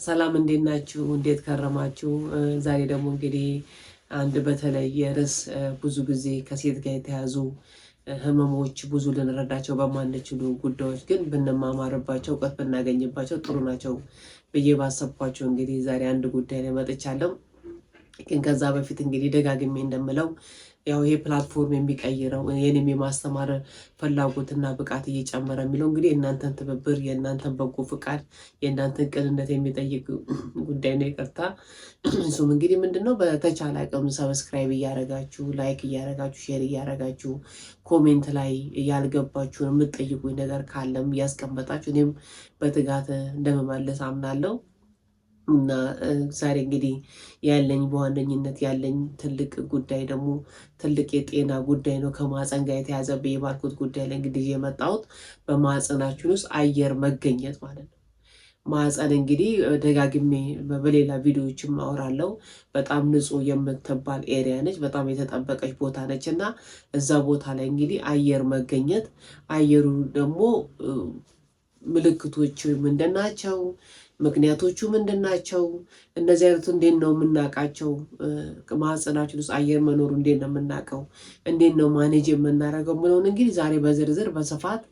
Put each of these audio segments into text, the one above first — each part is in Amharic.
ሰላም እንዴት ናችሁ? እንዴት ከረማችሁ? ዛሬ ደግሞ እንግዲህ አንድ በተለየ ርዕስ ብዙ ጊዜ ከሴት ጋር የተያዙ ህመሞች ብዙ ልንረዳቸው በማንችሉ ጉዳዮች ግን ብንማማርባቸው እውቀት ብናገኝባቸው ጥሩ ናቸው ብዬ ባሰብኳቸው እንግዲህ ዛሬ አንድ ጉዳይ ላይ መጥቻለሁ። ግን ከዛ በፊት እንግዲህ ደጋግሜ እንደምለው ያው ይሄ ፕላትፎርም የሚቀይረው የኔም የማስተማር ፍላጎትና ብቃት እየጨመረ የሚለው እንግዲህ የእናንተን ትብብር፣ የእናንተን በጎ ፍቃድ፣ የእናንተን ቅንነት የሚጠይቅ ጉዳይ ነው። ይቅርታ። እሱም እንግዲህ ምንድነው በተቻለ አቅም ሰብስክራይብ እያረጋችሁ፣ ላይክ እያረጋችሁ፣ ሼር እያረጋችሁ፣ ኮሜንት ላይ ያልገባችሁን የምትጠይቁኝ ነገር ካለም እያስቀመጣችሁ እኔም በትጋት እንደመመለስ አምናለሁ። እና ዛሬ እንግዲህ ያለኝ በዋነኝነት ያለኝ ትልቅ ጉዳይ ደግሞ ትልቅ የጤና ጉዳይ ነው። ከማህፀን ጋር የተያዘ የባልኩት ጉዳይ ላይ እንግዲህ የመጣሁት በማህፀናችን ውስጥ አየር መገኘት ማለት ነው። ማህፀን እንግዲህ ደጋግሜ በሌላ ቪዲዮዎችም አወራለሁ። በጣም ንጹህ የምትባል ኤሪያ ነች። በጣም የተጠበቀች ቦታ ነች እና እዛ ቦታ ላይ እንግዲህ አየር መገኘት፣ አየሩ ደግሞ ምልክቶች ምንድን ናቸው? ምክንያቶቹ ምንድን ናቸው? እነዚህ አይነቱ እንዴት ነው የምናውቃቸው? ማህፀናችን ውስጥ አየር መኖሩ እንዴት ነው የምናውቀው? እንዴት ነው ማኔጅ የምናደርገው ብለውን እንግዲህ ዛሬ በዝርዝር በስፋት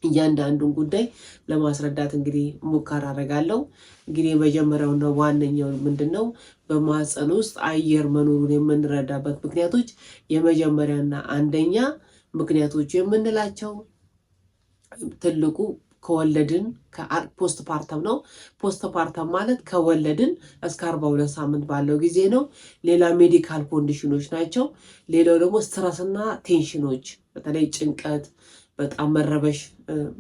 እያንዳንዱን ጉዳይ ለማስረዳት እንግዲህ ሙከራ አደርጋለሁ። እንግዲህ የመጀመሪያውና ዋነኛው ምንድን ነው በማህፀን ውስጥ አየር መኖሩን የምንረዳበት ምክንያቶች፣ የመጀመሪያና አንደኛ ምክንያቶቹ የምንላቸው ትልቁ ከወለድን ፖስት ፓርተም ነው። ፖስት ፓርተም ማለት ከወለድን እስከ 42 ሳምንት ባለው ጊዜ ነው። ሌላ ሜዲካል ኮንዲሽኖች ናቸው። ሌላው ደግሞ ስትረስና ቴንሽኖች፣ በተለይ ጭንቀት፣ በጣም መረበሽ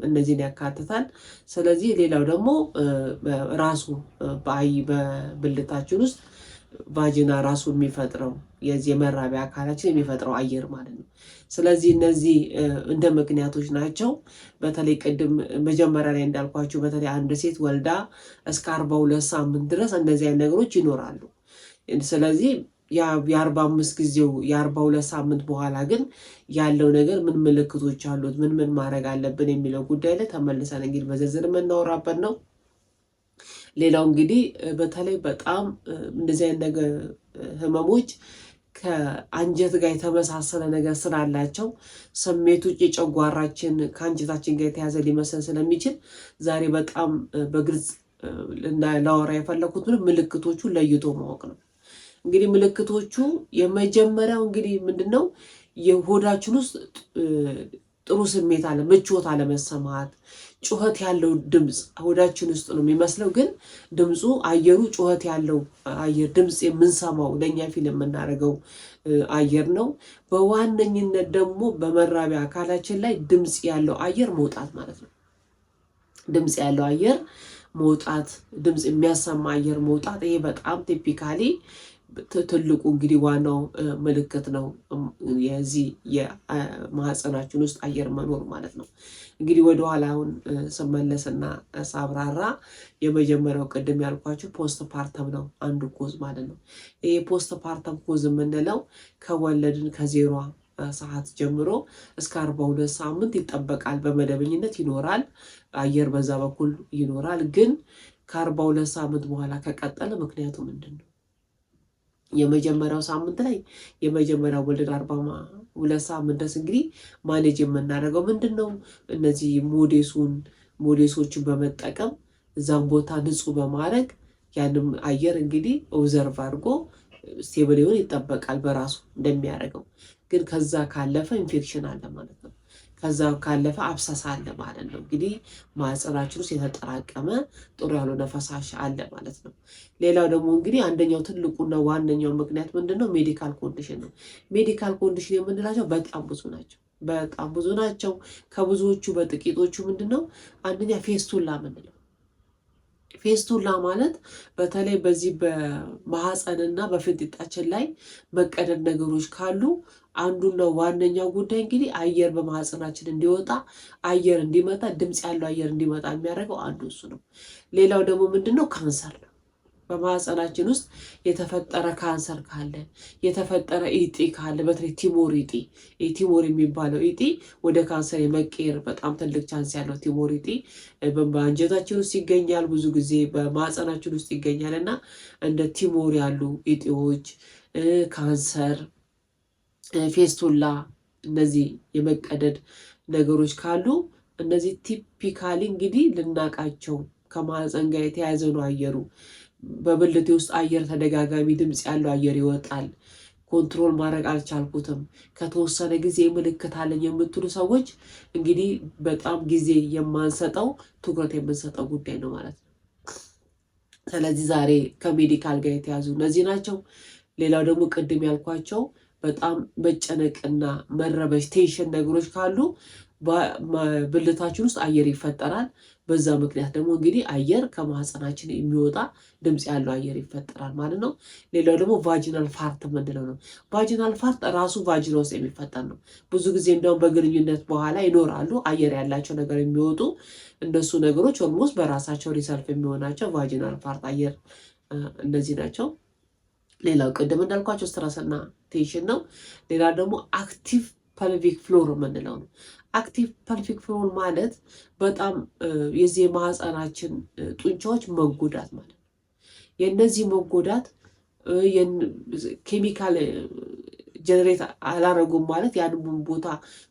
እነዚህን ያካትታል። ስለዚህ ሌላው ደግሞ ራሱ በብልታችን ውስጥ ቫጂና ራሱ የሚፈጥረው የዚህ የመራቢያ አካላችን የሚፈጥረው አየር ማለት ነው። ስለዚህ እነዚህ እንደ ምክንያቶች ናቸው። በተለይ ቅድም መጀመሪያ ላይ እንዳልኳቸው በተለይ አንድ ሴት ወልዳ እስከ 42 ሳምንት ድረስ እንደዚህ አይነት ነገሮች ይኖራሉ። ስለዚህ የ45 ጊዜው የ42 ሳምንት በኋላ ግን ያለው ነገር ምን ምልክቶች አሉት፣ ምን ማድረግ አለብን የሚለው ጉዳይ ላይ ተመልሰን እንግዲህ በዝርዝር የምናወራበት ነው። ሌላው እንግዲህ በተለይ በጣም እንደዚህ አይነት ነገር ህመሞች ከአንጀት ጋር የተመሳሰለ ነገር ስላላቸው ስሜቱ የጨጓራችን ከአንጀታችን ጋር የተያዘ ሊመስል ስለሚችል ዛሬ በጣም በግልጽ ላወራ የፈለኩት ምልክቶቹ ለይቶ ማወቅ ነው። እንግዲህ ምልክቶቹ የመጀመሪያው እንግዲህ ምንድነው የሆዳችን ውስጥ ጥሩ ስሜት አለ፣ ምቾት አለመሰማት፣ ጩኸት ያለው ድምፅ ሆዳችን ውስጥ ነው የሚመስለው፣ ግን ድምፁ አየሩ ጩኸት ያለው አየር ድምፅ የምንሰማው ለእኛ ፊል የምናደርገው አየር ነው። በዋነኝነት ደግሞ በመራቢያ አካላችን ላይ ድምፅ ያለው አየር መውጣት ማለት ነው። ድምፅ ያለው አየር መውጣት፣ ድምፅ የሚያሰማ አየር መውጣት፣ ይሄ በጣም ቲፒካሊ ትልቁ እንግዲህ ዋናው ምልክት ነው የዚህ የማህፀናችን ውስጥ አየር መኖር ማለት ነው። እንግዲህ ወደኋላ አሁን ስመለስና ሳብራራ የመጀመሪያው ቅድም ያልኳቸው ፖስት ፓርተም ነው አንዱ ኮዝ ማለት ነው። ይሄ ፖስት ፓርተም ኮዝ የምንለው ከወለድን ከዜሮ ሰዓት ጀምሮ እስከ 42 ሳምንት ይጠበቃል። በመደበኝነት ይኖራል፣ አየር በዛ በኩል ይኖራል። ግን ከ42 ሳምንት በኋላ ከቀጠለ ምክንያቱ ምንድን ነው? የመጀመሪያው ሳምንት ላይ የመጀመሪያው ወልደን 42 ሳምንት ድረስ እንግዲህ ማኔጅ የምናደርገው ምንድን ነው? እነዚህ ሞዴሶችን በመጠቀም እዛም ቦታ ንጹህ በማድረግ ያንም አየር እንግዲህ ኦብዘርቭ አድርጎ ስቴብል ይሆን ይጠበቃል በራሱ እንደሚያደርገው። ግን ከዛ ካለፈ ኢንፌክሽን አለ ማለት ነው። ከዛ ካለፈ አብሰሳ አለ ማለት ነው። እንግዲህ ማህፀናችን ውስጥ የተጠራቀመ ጥሩ ያልሆነ ፈሳሽ አለ ማለት ነው። ሌላው ደግሞ እንግዲህ አንደኛው ትልቁና ዋነኛው ምክንያት ምንድነው? ሜዲካል ኮንዲሽን ነው። ሜዲካል ኮንዲሽን የምንላቸው በጣም ብዙ ናቸው። ከብዙዎቹ በጥቂቶቹ ምንድነው? አንደኛ ፌስቱላ ምንለው። ፌስቱላ ማለት በተለይ በዚህ በማህፀንና በፍንጢጣችን ላይ መቀደድ ነገሮች ካሉ አንዱና ዋነኛው ጉዳይ እንግዲህ አየር በማህፀናችን እንዲወጣ አየር እንዲመጣ ድምፅ ያለው አየር እንዲመጣ የሚያደርገው አንዱ እሱ ነው። ሌላው ደግሞ ምንድነው? ካንሰር ነው። በማህፀናችን ውስጥ የተፈጠረ ካንሰር ካለ የተፈጠረ ኢጢ ካለ በተለይ ቲሞር ኢጢ ቲሞር የሚባለው ኢጢ ወደ ካንሰር የመቀየር በጣም ትልቅ ቻንስ ያለው ቲሞር ኢጢ በአንጀታችን ውስጥ ይገኛል። ብዙ ጊዜ በማህፀናችን ውስጥ ይገኛል እና እንደ ቲሞር ያሉ ኢጢዎች፣ ካንሰር፣ ፌስቱላ እነዚህ የመቀደድ ነገሮች ካሉ እነዚህ ቲፒካሊ እንግዲህ ልናቃቸው ከማህፀን ጋር የተያያዘ ነው። አየሩ በብልቴ ውስጥ አየር ተደጋጋሚ ድምፅ ያለው አየር ይወጣል። ኮንትሮል ማድረግ አልቻልኩትም፣ ከተወሰነ ጊዜ ምልክት አለኝ የምትሉ ሰዎች እንግዲህ በጣም ጊዜ የማንሰጠው ትኩረት የምንሰጠው ጉዳይ ነው ማለት ነው። ስለዚህ ዛሬ ከሜዲካል ጋር የተያዙ እነዚህ ናቸው። ሌላው ደግሞ ቅድም ያልኳቸው በጣም መጨነቅና መረበሽ ቴንሽን ነገሮች ካሉ ብልታችን ውስጥ አየር ይፈጠራል። በዛ ምክንያት ደግሞ እንግዲህ አየር ከማህፀናችን የሚወጣ ድምፅ ያለው አየር ይፈጠራል ማለት ነው። ሌላው ደግሞ ቫጂናል ፋርት የምንለው ነው። ቫጂናል ፋርት ራሱ ቫጂና ውስጥ የሚፈጠር ነው። ብዙ ጊዜ እንደውም በግንኙነት በኋላ ይኖራሉ አየር ያላቸው ነገር የሚወጡ እነሱ ነገሮች ኦልሞስት በራሳቸው ሪሰልፍ የሚሆናቸው ቫጂናል ፋርት አየር እነዚህ ናቸው። ሌላው ቅድም እንዳልኳቸው ስትረስና ቴንሽን ነው። ሌላ ደግሞ አክቲቭ ፐልቪክ ፍሎር የምንለው ነው። አክቲቭ ፐልቪክ ፍሎር ማለት በጣም የዚህ የማህፀናችን ጡንቻዎች መጎዳት ማለት ነው። የእነዚህ መጎዳት ኬሚካል ጀነሬት አላረጉም ማለት ያንን ቦታ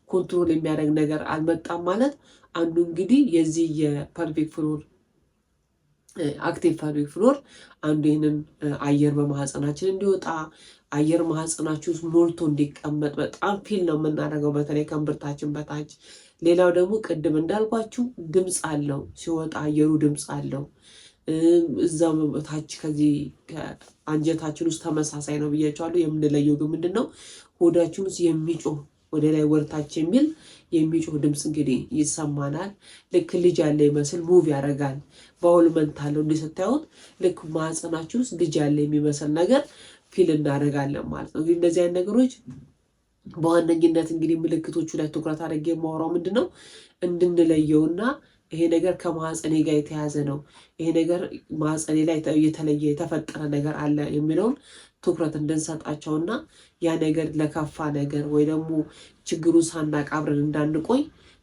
ኮንትሮል የሚያደርግ ነገር አልመጣም ማለት አንዱ እንግዲህ የዚህ የፐልቪክ ፍሎር አክቲቭ ፐልቪክ ፍሎር አንዱ ይህንን አየር በማህፀናችን እንዲወጣ አየር ማህፀናችን ውስጥ ሞልቶ እንዲቀመጥ በጣም ፊል ነው የምናደርገው፣ በተለይ ከእምብርታችን በታች። ሌላው ደግሞ ቅድም እንዳልኳችሁ ድምፅ አለው፣ ሲወጣ አየሩ ድምፅ አለው። እዛም በታች ከዚህ ከአንጀታችን ውስጥ ተመሳሳይ ነው ብያቸዋለሁ። የምንለየው ግን ምንድን ነው ሆዳችን ውስጥ የሚጮህ ወደ ላይ ወርታች የሚል የሚጮህ ድምፅ እንግዲህ ይሰማናል። ልክ ልጅ ያለ ይመስል ሙቭ ያደርጋል። በአውልመንት አለው እንዲህ ስታዩት ልክ ማህፀናችን ውስጥ ልጅ ያለ የሚመስል ነገር ፊል እናደርጋለን ማለት ነው። እንግዲህ እንደዚህ አይነት ነገሮች በዋነኝነት እንግዲህ ምልክቶቹ ላይ ትኩረት አድርጌ የማወራው ምንድን ነው እንድንለየውና ይሄ ነገር ከማህፀኔ ጋር የተያዘ ነው፣ ይሄ ነገር ማህፀኔ ላይ የተለየ የተፈጠረ ነገር አለ የሚለውን ትኩረት እንድንሰጣቸውና ያ ነገር ለከፋ ነገር ወይ ደግሞ ችግሩ ሳናቅ አብረን እንዳንቆይ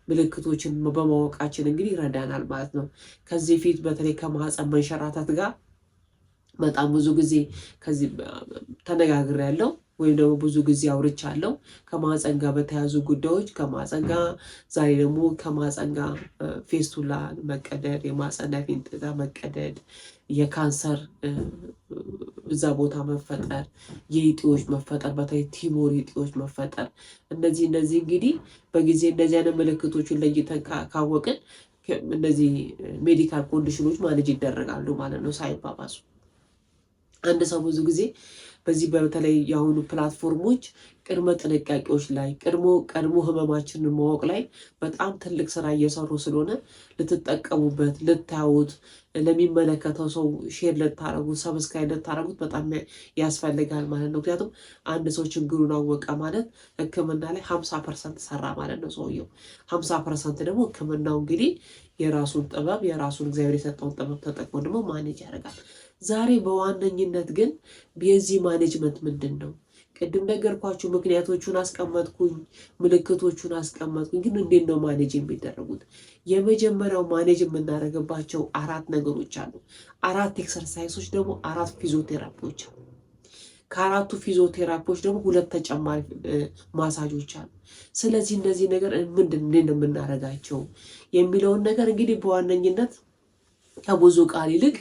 ምልክቶችን በማወቃችን እንግዲህ ይረዳናል ማለት ነው። ከዚህ ፊት በተለይ ከማህፀን መንሸራተት ጋር በጣም ብዙ ጊዜ ከዚህ ተነጋግሬያለሁ ወይም ደግሞ ብዙ ጊዜ አውርቻለሁ። ከማህፀን ጋር በተያዙ ጉዳዮች ከማህፀን ጋር ዛሬ ደግሞ ከማህፀን ጋር ፌስቱላ መቀደድ፣ የማህፀን ፊንጢጣ መቀደድ፣ የካንሰር እዛ ቦታ መፈጠር፣ የኢጢዎች መፈጠር፣ በተለይ ቲሞር ኢጢዎች መፈጠር እነዚህ እንግዲህ በጊዜ እንደዚህ አይነት ምልክቶችን ለይተን ካወቅን እነዚህ ሜዲካል ኮንዲሽኖች ማኔጅ ይደረጋሉ ማለት ነው ሳይባባሱ። አንድ ሰው ብዙ ጊዜ በዚህ በተለይ የአሁኑ ፕላትፎርሞች ቅድመ ጥንቃቄዎች ላይ ቀድሞ ህመማችንን ማወቅ ላይ በጣም ትልቅ ስራ እየሰሩ ስለሆነ ልትጠቀሙበት፣ ልታዩት፣ ለሚመለከተው ሰው ሼር ልታረጉት፣ ሰብስክራይብ ልታረጉት በጣም ያስፈልጋል ማለት ነው። ምክንያቱም አንድ ሰው ችግሩን አወቀ ማለት ህክምና ላይ 50% ሰራ ማለት ነው ሰውየው። 50% ደግሞ ህክምናው እንግዲህ የራሱን ጥበብ የራሱን እግዚአብሔር የሰጠውን ጥበብ ተጠቅሞ ደግሞ ማኔጅ ያደርጋል። ዛሬ በዋነኝነት ግን የዚህ ማኔጅመንት ምንድን ነው? ቅድም ነገርኳችሁ፣ ምክንያቶቹን አስቀመጥኩኝ፣ ምልክቶቹን አስቀመጥኩኝ። ግን እንዴት ነው ማኔጅ የሚደረጉት? የመጀመሪያው ማኔጅ የምናደርግባቸው 4 ነገሮች አሉ። 4 ኤክሰርሳይሶች ደግሞ 4 ፊዚዮቴራፒዎች አሉ። ከ4ቱ ፊዚዮቴራፒዎች ደግሞ 2 ተጨማሪ ማሳጆች አሉ። ስለዚህ እነዚህ ነገር ምንድን ነው የምናደርጋቸው የሚለውን ነገር እንግዲህ በዋነኝነት ከብዙ ቃል ይልቅ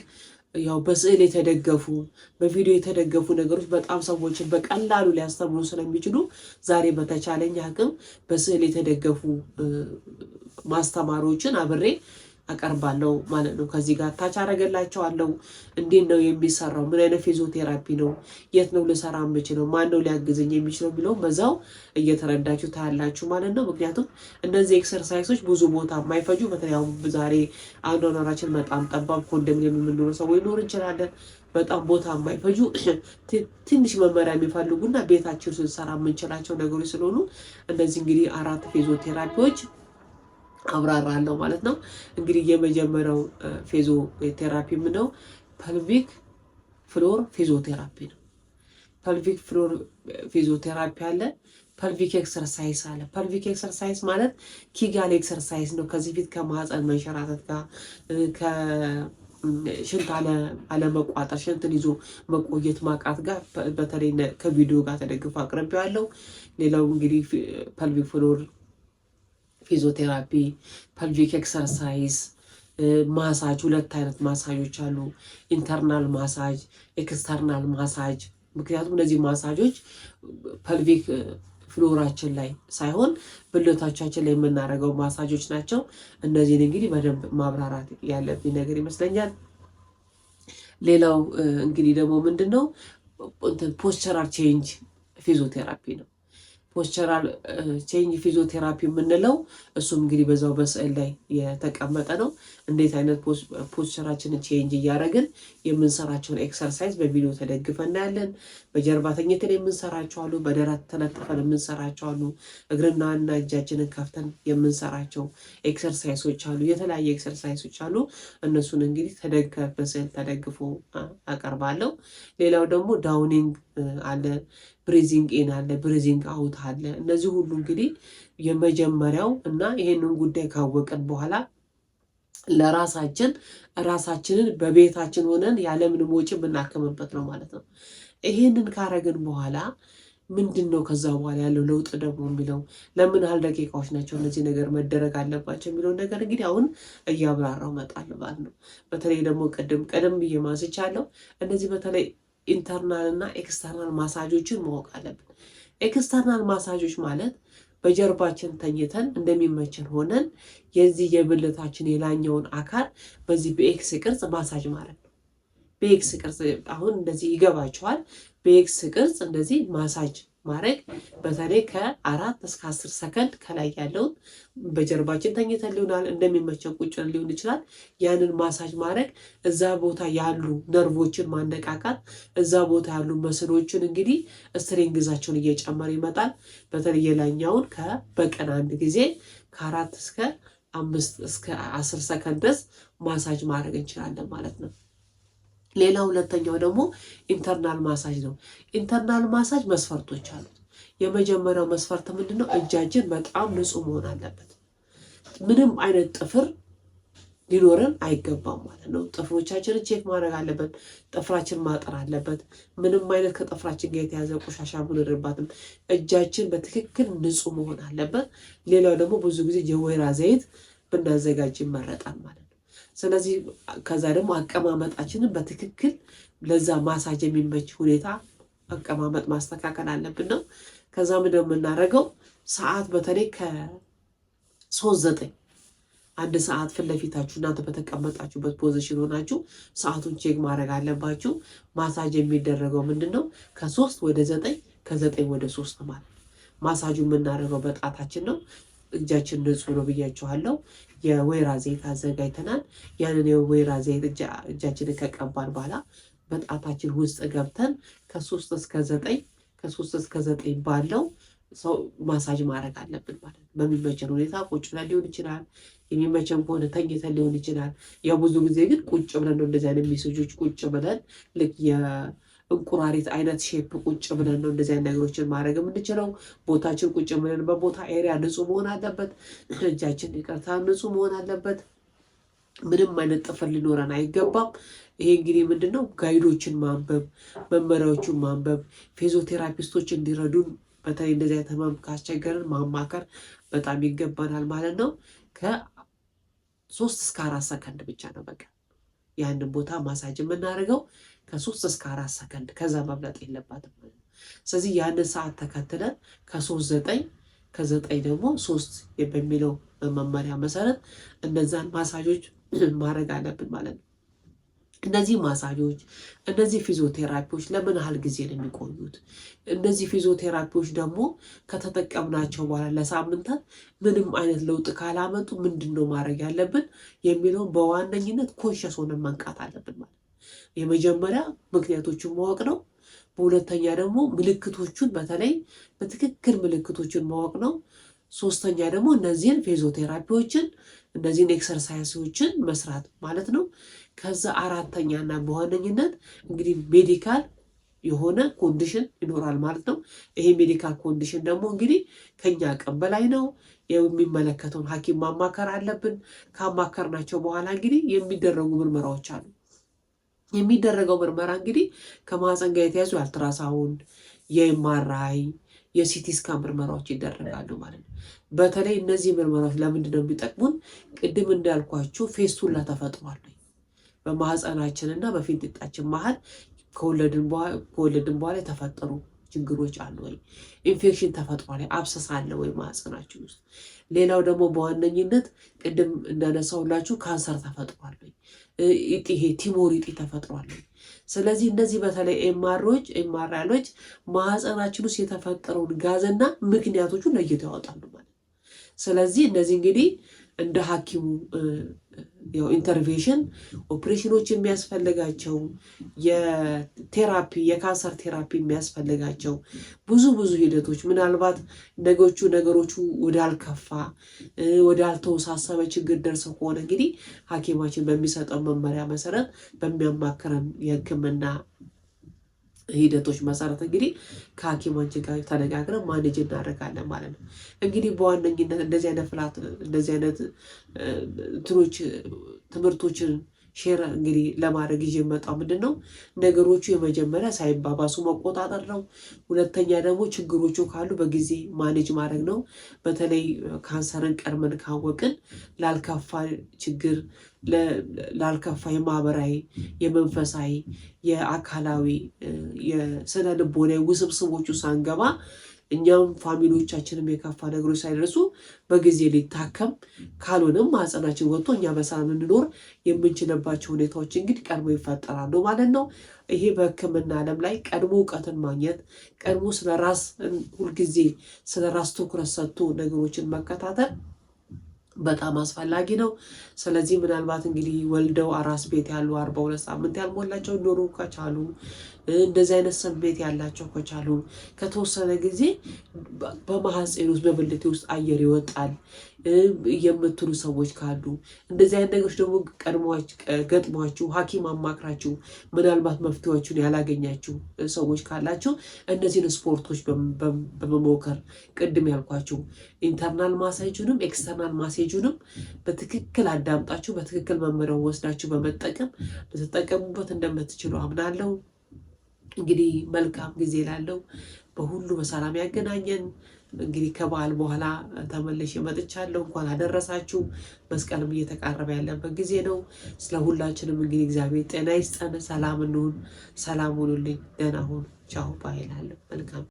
ያው በስዕል የተደገፉ በቪዲዮ የተደገፉ ነገሮች በጣም ሰዎችን በቀላሉ ሊያስተምሩ ስለሚችሉ ዛሬ በተቻለኝ አቅም በስዕል የተደገፉ ማስተማሪዎችን አብሬ አቀርባለሁ ማለት ነው። ከዚህ ጋር ታች አረገላቸዋለሁ። እንዴት ነው የሚሰራው? ምን አይነት ፊዚዮቴራፒ ነው? የት ነው ልሰራ የምችለው? ማን ነው ሊያግዘኝ የሚችለው የሚለው በዛው እየተረዳችሁ ታያላችሁ ማለት ነው። ምክንያቱም እነዚህ ኤክሰርሳይሶች ብዙ ቦታ የማይፈጁ በተለይ ዛሬ አኗኗራችን በጣም ጠባብ ኮንዶሚኒየም የምንኖር ሰዎች ሊኖር እንችላለን። በጣም ቦታ የማይፈጁ ትንሽ መመሪያ የሚፈልጉና ቤታችን ስንሰራ የምንችላቸው ነገሮች ስለሆኑ እነዚህ እንግዲህ 4 ፊዚዮቴራፒዎች አብራራለሁ ማለት ነው። እንግዲህ የመጀመሪያው ፊዚዮቴራፒ ነው ፐልቪክ ፍሎር ፊዚዮቴራፒ ነው። ፐልቪክ ፍሎር ፊዚዮቴራፒ አለ። ፐልቪክ ኤክሰርሳይዝ አለ። ፐልቪክ ኤክሰርሳይዝ ማለት ኪጋል ኤክሰርሳይዝ ነው። ከዚህ ፊት ከማህፀን መንሸራተት ጋር ከሽንት አለመቋጠር፣ ሽንትን ይዞ መቆየት ማቃት ጋር በተለይ ከቪዲዮ ጋር ተደግፎ አቅርቤዋለሁ። ሌላው እንግዲህ ፐልቪክ ፍሎር ፊዚዮቴራፒ፣ ፐልቪክ ኤክሰርሳይዝ፣ ማሳጅ። ሁለት አይነት ማሳጆች አሉ፣ ኢንተርናል ማሳጅ፣ ኤክስተርናል ማሳጅ። ምክንያቱም እነዚህ ማሳጆች ፐልቪክ ፍሎራችን ላይ ሳይሆን ብልቶቻችን ላይ የምናደርገው ማሳጆች ናቸው። እነዚህን እንግዲህ በደንብ ማብራራት ያለብኝ ነገር ይመስለኛል። ሌላው እንግዲህ ደግሞ ምንድን ነው ፖስቸራል ቼንጅ ፊዚዮቴራፒ ነው። ፖስቸራል ቼንጅ ፊዚዮቴራፒ የምንለው እሱም እንግዲህ በዛው በስዕል ላይ የተቀመጠ ነው። እንዴት አይነት ፖስቸራችንን ቼንጅ እያደረግን የምንሰራቸውን ኤክሰርሳይዝ በቪዲዮ ተደግፈን እናያለን። በጀርባ ተኝተን የምንሰራቸው አሉ፣ በደረት ተነጥፈን የምንሰራቸው አሉ፣ እግርና እጃችንን ከፍተን የምንሰራቸው ኤክሰርሳይሶች አሉ፣ የተለያየ ኤክሰርሳይሶች አሉ። እነሱን እንግዲህ በስዕል ተደግፎ አቀርባለሁ። ሌላው ደግሞ ዳውኒንግ አለ፣ ብሪዚንግ ኢን አለ፣ ብሪዚንግ አውት አለ። እነዚህ ሁሉ እንግዲህ የመጀመሪያው እና ይሄንን ጉዳይ ካወቅን በኋላ ራሳችንን በቤታችን ሆነን ያለምንም ወጪ የምናክምበት ነው ማለት ነው። ይሄንን ካረግን በኋላ ምንድን ነው ከዛ በኋላ ያለው ለውጥ ደግሞ የሚለው ለምን ያህል ደቂቃዎች ናቸው እነዚህ ነገር መደረግ አለባቸው የሚለውን ነገር እንግዲህ አሁን እያብራራው እመጣለሁ ማለት ነው። በተለይ ደግሞ ቀደም ብዬ ማንስቻለሁ። እነዚህ በተለይ ኢንተርናል እና ኤክስተርናል ማሳጆችን ማወቅ አለብን። ኤክስተርናል ማሳጆች ማለት በጀርባችን ተኝተን እንደሚመችን ሆነን የዚህ የብልታችን የላኛውን አካል በዚህ በኤክስ ቅርጽ ማሳጅ ማለት ነው። በኤክስ ቅርጽ አሁን እንደዚህ ይገባቸዋል። በኤክስ ቅርጽ እንደዚህ ማሳጅ ማድረግ በተለይ ከ4 እስከ 10 ሰከንድ ከላይ ያለውን በጀርባችን ተኝተን ሊሆናል እንደሚመቸን ቁጭ ሊሆን ይችላል። ያንን ማሳጅ ማድረግ እዛ ቦታ ያሉ ነርቮችን ማነቃቃት፣ እዛ ቦታ ያሉ መስሎችን እንግዲህ ስትሬንግዛቸውን እየጨመረ ይመጣል። በተለይ የላኛውን በቀን አንድ ጊዜ ከ4 እስከ 5 እስከ 10 ሰከንድ ድረስ ማሳጅ ማድረግ እንችላለን ማለት ነው። ሌላ ሁለተኛው ደግሞ ኢንተርናል ማሳጅ ነው። ኢንተርናል ማሳጅ መስፈርቶች አሉት። የመጀመሪያው መስፈርት ምንድነው? እጃችን በጣም ንጹህ መሆን አለበት። ምንም አይነት ጥፍር ሊኖረን አይገባም ማለት ነው። ጥፍሮቻችንን ቼክ ማድረግ አለበት። ጥፍራችን ማጠር አለበት። ምንም አይነት ከጥፍራችን ጋር የተያዘ ቆሻሻ ምንርባትም። እጃችን በትክክል ንጹህ መሆን አለበት። ሌላው ደግሞ ብዙ ጊዜ የወይራ ዘይት ብናዘጋጅ ይመረጣል ማለት ነው። ስለዚህ ከዛ ደግሞ አቀማመጣችንን በትክክል ለዛ ማሳጅ የሚመች ሁኔታ አቀማመጥ ማስተካከል አለብን ነው። ከዛ ምንድን ነው የምናደርገው? ሰዓት በተለይ ከ3:09 1 ሰዓት ፊት ለፊታችሁ እናንተ በተቀመጣችሁበት ፖዚሽን ሆናችሁ ሰዓቱን ቼክ ማድረግ አለባችሁ። ማሳጅ የሚደረገው ምንድን ነው? ከ3 ወደ 9 ከ9 ወደ 3 ማለት ማሳጁ የምናደርገው በጣታችን ነው። እጃችን ንጹህ ነው ብያችኋለሁ። የወይራ ዘይት አዘጋጅተናል። ያንን የወይራ ዘይት እጃችንን ከቀባን በኋላ በጣታችን ውስጥ ገብተን ከ3 እስከ 9 ባለው ሰው ማሳጅ ማድረግ አለብን ማለት ነው። በሚመቸን ሁኔታ ቁጭ ብለን ሊሆን ይችላል። የሚመቸን ከሆነ ተኝተን ሊሆን ይችላል። ያው ብዙ ጊዜ ግን ቁጭ ብለን ነው እንደዚህ አይነት ሜሴጆች ቁጭ ብለን ልክ እንቁራሪት አይነት ሼፕ ቁጭ ብለን ነው እንደዚህ አይነት ነገሮችን ማድረግ የምንችለው። ቦታችን ቁጭ ብለን በቦታ ኤሪያ ንጹህ መሆን አለበት። እጃችን ይቅርታ ንጹህ መሆን አለበት። ምንም አይነት ጥፍር ሊኖረን አይገባም። ይሄ እንግዲህ ምንድነው ጋይዶችን ማንበብ፣ መመሪያዎችን ማንበብ፣ ፊዚዮቴራፒስቶች እንዲረዱን በተለይ እንደዚህ አይነት ህመም ካስቸገርን ማማከር በጣም ይገባናል ማለት ነው። ከ3 እስከ 4 ሰከንድ ብቻ ነው በቃ ያንን ቦታ ማሳጅ የምናደርገው። ከ3 እስከ 4 ሰከንድ ከዛ መብለጥ የለባትም ማለት ነው። ስለዚህ ያንን ሰዓት ተከትለን ከ3:09 ከ9 ደግሞ 3 በሚለው መመሪያ መሰረት እነዛን ማሳጆች ማድረግ አለብን ማለት ነው። እነዚህ ማሳጆች፣ እነዚህ ፊዚዮቴራፒዎች ለምን ያህል ጊዜ ነው የሚቆዩት? እነዚህ ፊዚዮቴራፒዎች ደግሞ ከተጠቀምናቸው በኋላ ለሳምንታት ምንም አይነት ለውጥ ካላመጡ ምንድን ነው ማድረግ ያለብን የሚለውን በዋነኝነት ኮንሸስ ሆነን መንቃት አለብን ማለት ነው። የመጀመሪያ ምክንያቶቹን ማወቅ ነው። በሁለተኛ ደግሞ ምልክቶቹን በተለይ በትክክል ምልክቶቹን ማወቅ ነው። ሶስተኛ ደግሞ እነዚህን ፊዚዮቴራፒዎችን እነዚህን ኤክሰርሳይሶችን መስራት ማለት ነው። ከዛ አራተኛና በዋነኝነት እንግዲህ ሜዲካል የሆነ ኮንዲሽን ይኖራል ማለት ነው። ይሄ ሜዲካል ኮንዲሽን ደግሞ እንግዲህ ከኛ አቅም በላይ ነው። የሚመለከተውን ሐኪም ማማከር አለብን። ካማከርናቸው በኋላ እንግዲህ የሚደረጉ ምርመራዎች አሉ። የሚደረገው ምርመራ እንግዲህ ከማህፀን ጋር የተያዙ የአልትራሳውንድ፣ የኤምአርአይ፣ የሲቲ ስካን ምርመራዎች ይደረጋሉ ማለት ነው። በተለይ እነዚህ ምርመራዎች ለምንድን ነው የሚጠቅሙን? ቅድም እንዳልኳችሁ ፌስቱላ ተፈጥሯል በማህፀናችንና በፊንጢጣችን መሀል ከወለድን በኋላ የተፈጠሩ ችግሮች አሉ ወይ? ኢንፌክሽን ተፈጥሯል፣ አብሰስ አለ ወይ ማህፀናችን ውስጥ? ሌላው ደግሞ በዋነኝነት ቅድም እንዳነሳሁላችሁ ካንሰር ተፈጥሯል ወይ? ይሄ ቲሞር ይጢ ተፈጥሯል ወይ? ስለዚህ እነዚህ በተለይ ኤምአርአይዎች ማህፀናችን ውስጥ የተፈጠረውን ጋዝና ምክንያቶቹን ለይተው ያወጣሉ ማለት ነው። ስለዚህ እነዚህ እንግዲህ እንደ ሐኪሙ ኢንተርቬንሽን ኦፕሬሽኖች የሚያስፈልጋቸው የቴራፒ የካንሰር ቴራፒ የሚያስፈልጋቸው ብዙ ሂደቶች ምናልባት ነገሮቹ ወዳልከፋ ወዳልተወሳሰበ ችግር ደርሰው ከሆነ እንግዲህ ሐኪማችን በሚሰጠው መመሪያ መሰረት በሚያማክረን የሕክምና ሂደቶች መሰረት እንግዲህ ከሐኪማችን ጋር ተነጋግረን ማኔጅ እናደርጋለን ማለት ነው። እንግዲህ በዋነኝነት እንደዚህ አይነት ትምህርቶችን ሼር እንግዲህ ለማድረግ ይዤ የመጣው ምንድን ነው ነገሮቹ የመጀመሪያ ሳይባባሱ መቆጣጠር ነው። ሁለተኛ ደግሞ ችግሮቹ ካሉ በጊዜ ማኔጅ ማድረግ ነው። በተለይ ካንሰርን ቀድመን ካወቅን ላልከፋ ችግር ላልከፋ የማህበራዊ፣ የመንፈሳዊ፣ የአካላዊ፣ የስነ ልቦናዊ ውስብስቦቹ ሳንገባ እኛም ፋሚሊዎቻችንም የከፋ ነገሮች ሳይደርሱ በጊዜ ሊታከም ካልሆነም ማህፀናችን ወጥቶ እኛ በሰላም እንኖር የምንችልባቸው ሁኔታዎች እንግዲህ ቀድሞ ይፈጠራሉ ማለት ነው። ይሄ በሕክምና ዓለም ላይ ቀድሞ እውቀትን ማግኘት ቀድሞ ሁልጊዜ ስለ ራስ ትኩረት ሰጥቶ ነገሮችን መከታተል በጣም አስፈላጊ ነው። ስለዚህ ምናልባት እንግዲህ ወልደው አራስ ቤት ያሉ 42 ሳምንት ያልሞላቸው ሊኖሩ ከቻሉ እንደዚህ አይነት ስሜት ያላቸው ከቻሉ ከተወሰነ ጊዜ በማህፀን ውስጥ በብልቴ ውስጥ አየር ይወጣል የምትሉ ሰዎች ካሉ እንደዚህ አይነት ነገሮች ደግሞ ገጥሟችሁ ሐኪም አማክራችሁ ምናልባት መፍትሄዎቹን ያላገኛችሁ ሰዎች ካላችሁ እነዚህን ስፖርቶች በመሞከር ቅድም ያልኳችሁ ኢንተርናል ማሳጁንም ኤክስተርናል ማሳጁንም በትክክል አዳምጣችሁ በትክክል መመሪያውን ወስዳችሁ በመጠቀም ልትጠቀሙበት እንደምትችሉ አምናለሁ። እንግዲህ መልካም ጊዜ ላለው በሁሉ በሰላም ያገናኘን። እንግዲህ ከበዓል በኋላ ተመልሼ መጥቻለሁ። እንኳን አደረሳችሁ። መስቀልም እየተቃረበ ያለበት ጊዜ ነው። ስለ ሁላችንም እንግዲህ እግዚአብሔር ጤና ይስጠን። ሰላም እንሁን። ሰላም ሁኑልኝ። ደህና ሁኑ። ቻው ባይ እላለሁ። መልካም